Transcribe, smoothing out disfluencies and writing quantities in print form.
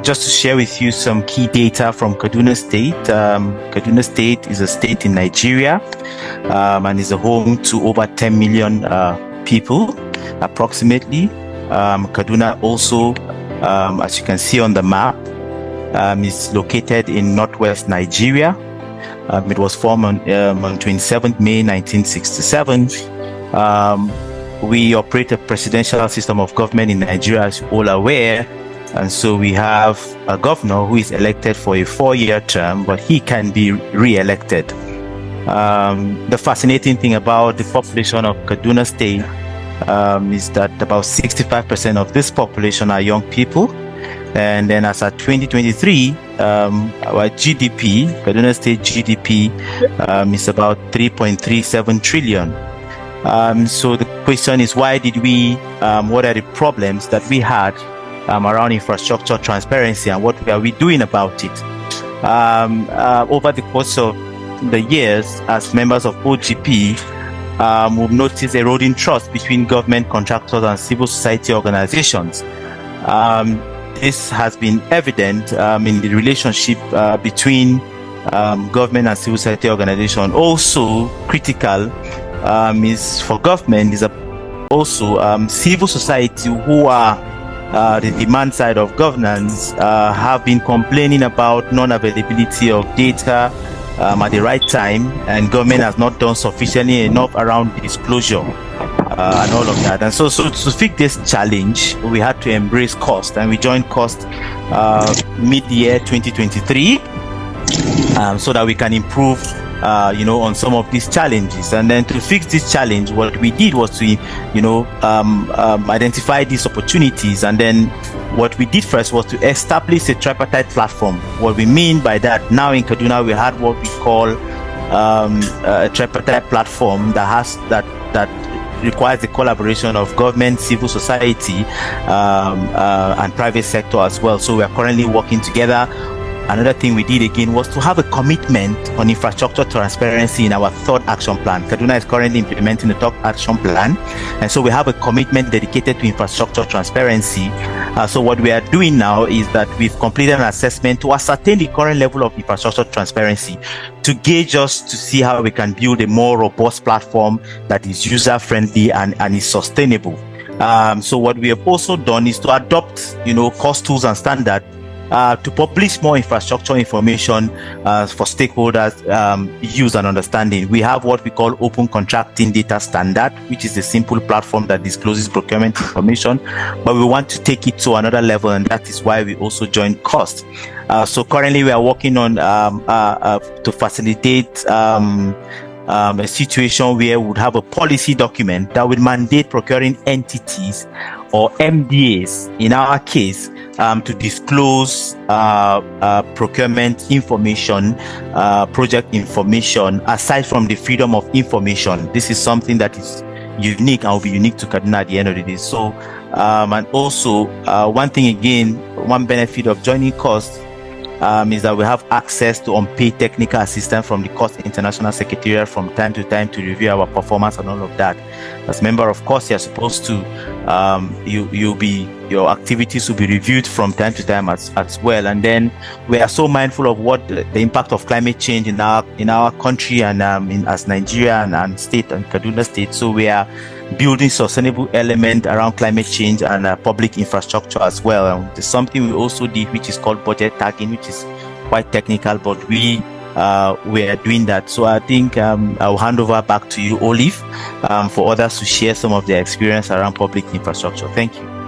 just to share with you some key data from Kaduna State. Kaduna State is a state in Nigeria and is a home to over 10 million people, approximately. Kaduna also, as you can see on the map, is located in northwest Nigeria. It was formed on 27th May 1967. We operate a presidential system of government in Nigeria, as you're all aware. And so we have a governor who is elected for a 4-year term, but he can be re-elected. The fascinating thing about the population of Kaduna State is that about 65% of this population are young people. And then as at 2023, our GDP, Kaduna State GDP, is about 3.37 trillion. So the question is, why did we, what are the problems that we had around infrastructure transparency, and what are we doing about it? Over the course of the years, as members of OGP, we've noticed eroding trust between government contractors and civil society organizations. This has been evident in the relationship between government and civil society organizations. Also critical is for government is also civil society, who are the demand side of governance, have been complaining about non-availability of data at the right time, and government has not done sufficiently enough around disclosure and all of that. And so to fix this challenge, we had to embrace cost, and we joined cost mid-year 2023 so that we can improve on some of these challenges. And then to fix this challenge, what we did was to identify these opportunities. And then what we did first was to establish a tripartite platform. What we mean by that, now in Kaduna we had what we call a tripartite platform that requires the collaboration of government, civil society, and private sector as well. So we are currently working together. Another thing we did again was to have a commitment on infrastructure transparency in our third action plan. Kaduna is currently implementing the third action plan, and so we have a commitment dedicated to infrastructure transparency. So what we are doing now is that we've completed an assessment to ascertain the current level of infrastructure transparency, to gauge us to see how we can build a more robust platform that is user-friendly and is sustainable. So what we have also done is to adopt, cost tools and standards to publish more infrastructure information for stakeholders use and understanding. We have what we call open contracting data standard, which is a simple platform that discloses procurement information, but we want to take it to another level, and that is why we also joined cost. So currently we are working on to facilitate a situation where we would have a policy document that would mandate procuring entities, or MDAs in our case, to disclose procurement information, project information, aside from the freedom of information. This is something that is unique and will be unique to Kaduna at the end of the day. So, and also one thing again, one benefit of joining cost is that we have access to unpaid technical assistance from the Cost International Secretariat from time to time to review our performance and all of that. As member of course, you're supposed to your activities will be reviewed from time to time as well. And then we are so mindful of what the impact of climate change in our country and as Nigeria and state and Kaduna State. So we are building sustainable element around climate change and public infrastructure as well. And there's something we also did, which is called budget tagging, which is quite technical, but we are doing that. So I think I'll hand over back to you, Olive, for others to share some of their experience around public infrastructure. Thank you.